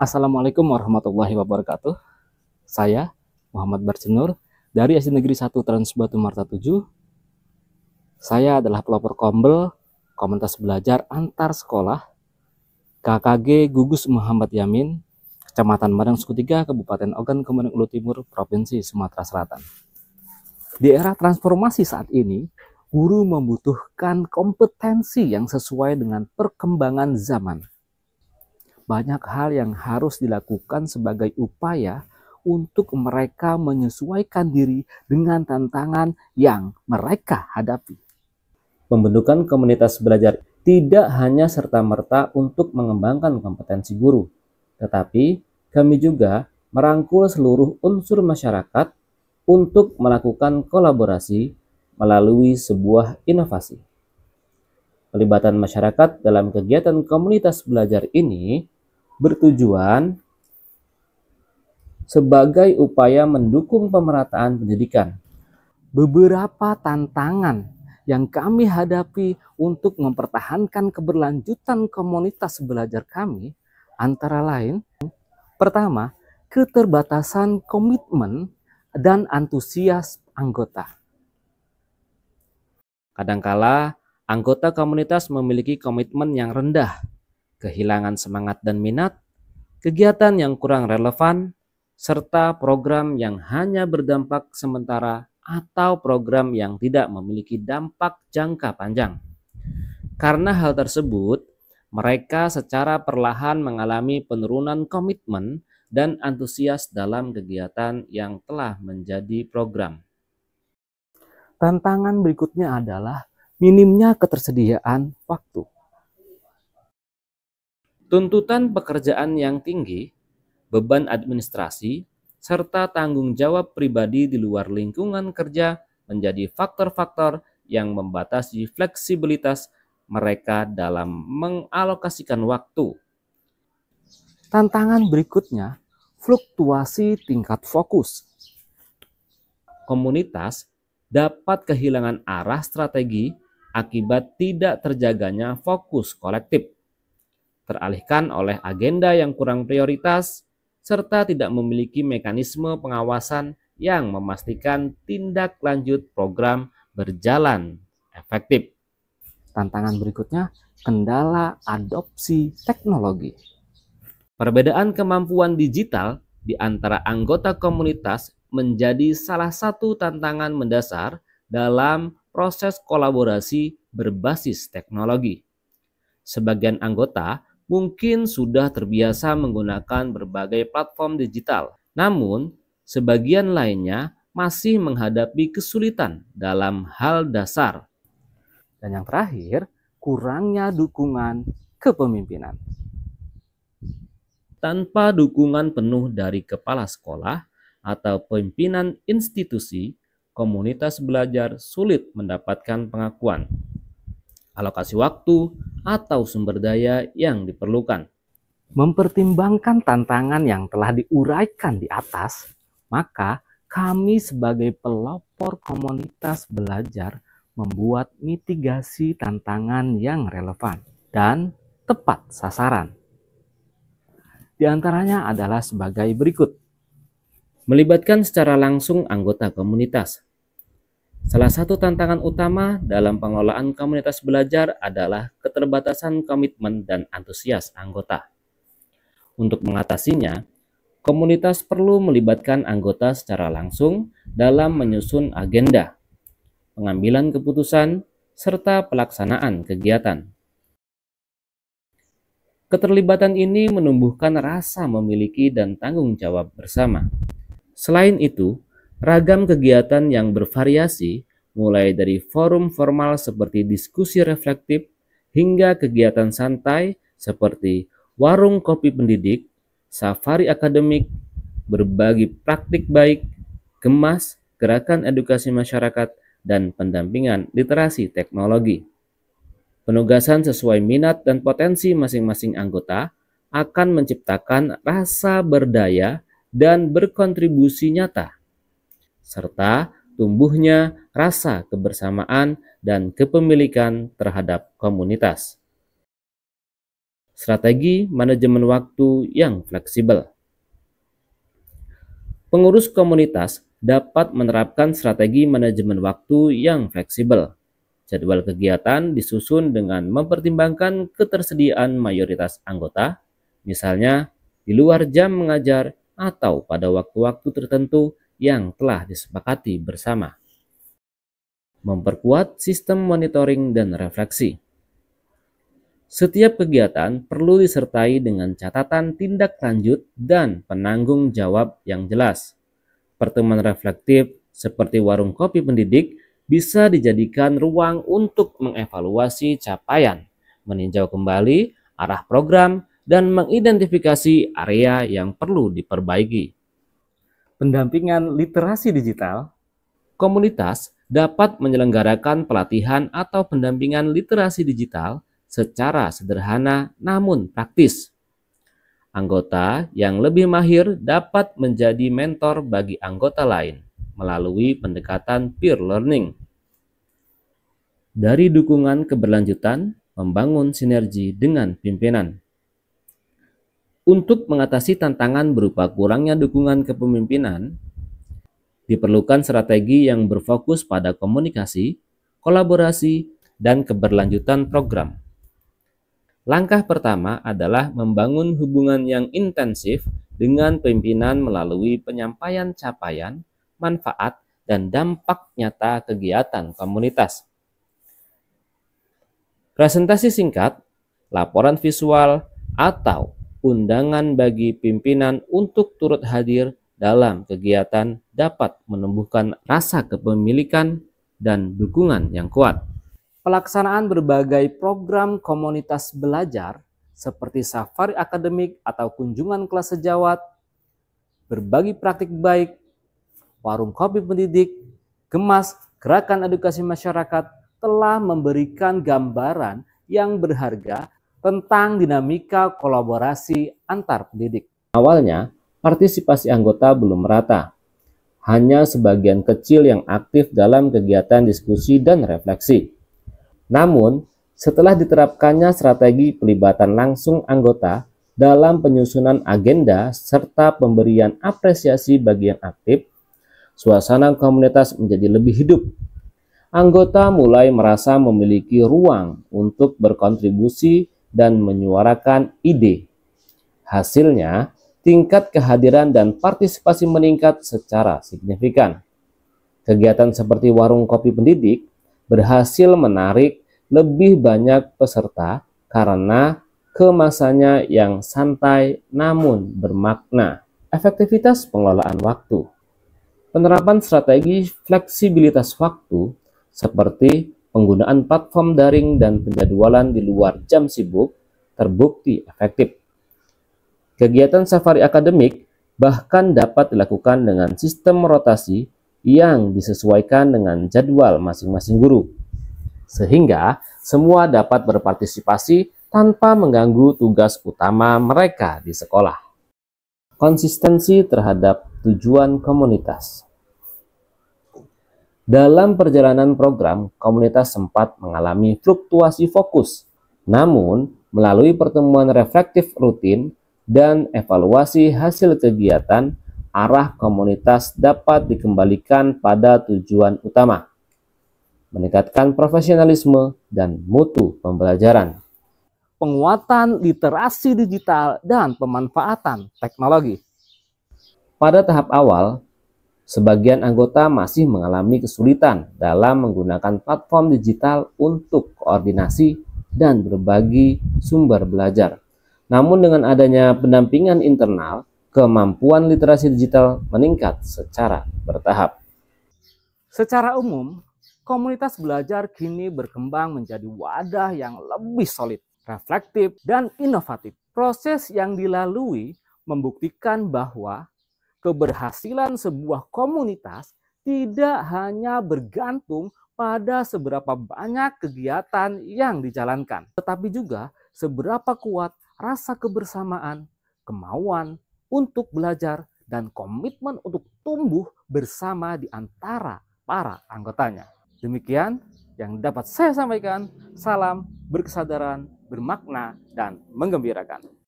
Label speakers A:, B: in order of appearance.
A: Assalamualaikum warahmatullahi wabarakatuh. Saya Muhammad Barcenur dari SD Negeri 1 Trans Batu Marta 7. Saya adalah pelopor Kombel Komunitas Belajar Antar Sekolah KKG Gugus Muhammad Yamin, Kecamatan Madang Suku 3, Kabupaten Ogan Komering Ulu Timur, Provinsi Sumatera Selatan. Di era transformasi saat ini, guru membutuhkan kompetensi yang sesuai dengan perkembangan zaman. Banyak hal yang harus dilakukan sebagai upaya untuk mereka menyesuaikan diri dengan tantangan yang mereka hadapi. Pembentukan komunitas belajar tidak hanya serta-merta untuk mengembangkan kompetensi guru, tetapi kami juga merangkul seluruh unsur masyarakat untuk melakukan kolaborasi melalui sebuah inovasi. Pelibatan masyarakat dalam kegiatan komunitas belajar ini bertujuan sebagai upaya mendukung pemerataan pendidikan. Beberapa tantangan yang kami hadapi untuk mempertahankan keberlanjutan komunitas belajar kami antara lain, pertama, keterbatasan komitmen dan antusias anggota. Kadangkala anggota komunitas memiliki komitmen yang rendah, kehilangan semangat dan minat, kegiatan yang kurang relevan, serta program yang hanya berdampak sementara atau program yang tidak memiliki dampak jangka panjang. Karena hal tersebut, mereka secara perlahan mengalami penurunan komitmen dan antusias dalam kegiatan yang telah menjadi program. Tantangan berikutnya adalah minimnya ketersediaan waktu. Tuntutan pekerjaan yang tinggi, beban administrasi, serta tanggung jawab pribadi di luar lingkungan kerja menjadi faktor-faktor yang membatasi fleksibilitas mereka dalam mengalokasikan waktu. Tantangan berikutnya, fluktuasi tingkat fokus. Komunitas dapat kehilangan arah strategi akibat tidak terjaganya fokus kolektif, teralihkan oleh agenda yang kurang prioritas, serta tidak memiliki mekanisme pengawasan yang memastikan tindak lanjut program berjalan efektif. Tantangan berikutnya, kendala adopsi teknologi. Perbedaan kemampuan digital di antara anggota komunitas menjadi salah satu tantangan mendasar dalam proses kolaborasi berbasis teknologi. Sebagian anggota mungkin sudah terbiasa menggunakan berbagai platform digital, namun sebagian lainnya masih menghadapi kesulitan dalam hal dasar. Dan yang terakhir, kurangnya dukungan kepemimpinan. Tanpa dukungan penuh dari kepala sekolah atau pimpinan institusi, komunitas belajar sulit mendapatkan pengakuan, alokasi waktu, atau sumber daya yang diperlukan. Mempertimbangkan tantangan yang telah diuraikan di atas, maka kami sebagai pelopor komunitas belajar membuat mitigasi tantangan yang relevan dan tepat sasaran. Di antaranya adalah sebagai berikut. Melibatkan secara langsung anggota komunitas. Salah satu tantangan utama dalam pengelolaan komunitas belajar adalah keterbatasan komitmen dan antusias anggota. Untuk mengatasinya, komunitas perlu melibatkan anggota secara langsung dalam menyusun agenda, pengambilan keputusan, serta pelaksanaan kegiatan. Keterlibatan ini menumbuhkan rasa memiliki dan tanggung jawab bersama. Selain itu, ragam kegiatan yang bervariasi, mulai dari forum formal seperti diskusi reflektif, hingga kegiatan santai seperti warung kopi pendidik, safari akademik, berbagi praktik baik, gemas, gerakan edukasi masyarakat, dan pendampingan literasi teknologi. Penugasan sesuai minat dan potensi masing-masing anggota akan menciptakan rasa berdaya dan berkontribusi nyata, serta tumbuhnya rasa kebersamaan dan kepemilikan terhadap komunitas. Strategi manajemen waktu yang fleksibel. Pengurus komunitas dapat menerapkan strategi manajemen waktu yang fleksibel. Jadwal kegiatan disusun dengan mempertimbangkan ketersediaan mayoritas anggota, misalnya di luar jam mengajar atau pada waktu-waktu tertentu yang telah disepakati bersama. Memperkuat sistem monitoring dan refleksi. Setiap kegiatan perlu disertai dengan catatan tindak lanjut dan penanggung jawab yang jelas. Pertemuan reflektif seperti warung kopi pendidik bisa dijadikan ruang untuk mengevaluasi capaian, meninjau kembali arah program, dan mengidentifikasi area yang perlu diperbaiki. Pendampingan literasi digital. Komunitas dapat menyelenggarakan pelatihan atau pendampingan literasi digital secara sederhana namun praktis. Anggota yang lebih mahir dapat menjadi mentor bagi anggota lain melalui pendekatan peer learning. Dari dukungan keberlanjutan, membangun sinergi dengan pimpinan. Untuk mengatasi tantangan berupa kurangnya dukungan kepemimpinan, diperlukan strategi yang berfokus pada komunikasi, kolaborasi, dan keberlanjutan program. Langkah pertama adalah membangun hubungan yang intensif dengan pimpinan melalui penyampaian capaian, manfaat, dan dampak nyata kegiatan komunitas. Presentasi singkat, laporan visual, atau undangan bagi pimpinan untuk turut hadir dalam kegiatan dapat menumbuhkan rasa kepemilikan dan dukungan yang kuat. Pelaksanaan berbagai program komunitas belajar seperti safari akademik atau kunjungan kelas sejawat, berbagi praktik baik, warung kopi pendidik, gemas, gerakan edukasi masyarakat telah memberikan gambaran yang berharga tentang dinamika kolaborasi antar pendidik. Awalnya, partisipasi anggota belum merata. Hanya sebagian kecil yang aktif dalam kegiatan diskusi dan refleksi. Namun, setelah diterapkannya strategi pelibatan langsung anggota dalam penyusunan agenda serta pemberian apresiasi bagi yang aktif, suasana komunitas menjadi lebih hidup. Anggota mulai merasa memiliki ruang untuk berkontribusi dan menyuarakan ide. Hasilnya, tingkat kehadiran dan partisipasi meningkat secara signifikan. Kegiatan seperti warung kopi pendidik berhasil menarik lebih banyak peserta karena kemasannya yang santai namun bermakna. Efektivitas pengelolaan waktu. Penerapan strategi fleksibilitas waktu seperti penggunaan platform daring dan penjadwalan di luar jam sibuk terbukti efektif. Kegiatan safari akademik bahkan dapat dilakukan dengan sistem rotasi yang disesuaikan dengan jadwal masing-masing guru, sehingga semua dapat berpartisipasi tanpa mengganggu tugas utama mereka di sekolah. Konsistensi terhadap tujuan komunitas. Dalam perjalanan program, komunitas sempat mengalami fluktuasi fokus. Namun, melalui pertemuan reflektif rutin dan evaluasi hasil kegiatan, arah komunitas dapat dikembalikan pada tujuan utama, meningkatkan profesionalisme dan mutu pembelajaran. Penguatan literasi digital dan pemanfaatan teknologi. Pada tahap awal, sebagian anggota masih mengalami kesulitan dalam menggunakan platform digital untuk koordinasi dan berbagi sumber belajar. Namun dengan adanya pendampingan internal, kemampuan literasi digital meningkat secara bertahap. Secara umum, komunitas belajar kini berkembang menjadi wadah yang lebih solid, reflektif, dan inovatif. Proses yang dilalui membuktikan bahwa keberhasilan sebuah komunitas tidak hanya bergantung pada seberapa banyak kegiatan yang dijalankan, tetapi juga seberapa kuat rasa kebersamaan, kemauan untuk belajar, dan komitmen untuk tumbuh bersama di antara para anggotanya. Demikian yang dapat saya sampaikan. Salam berkesadaran bermakna, dan menggembirakan.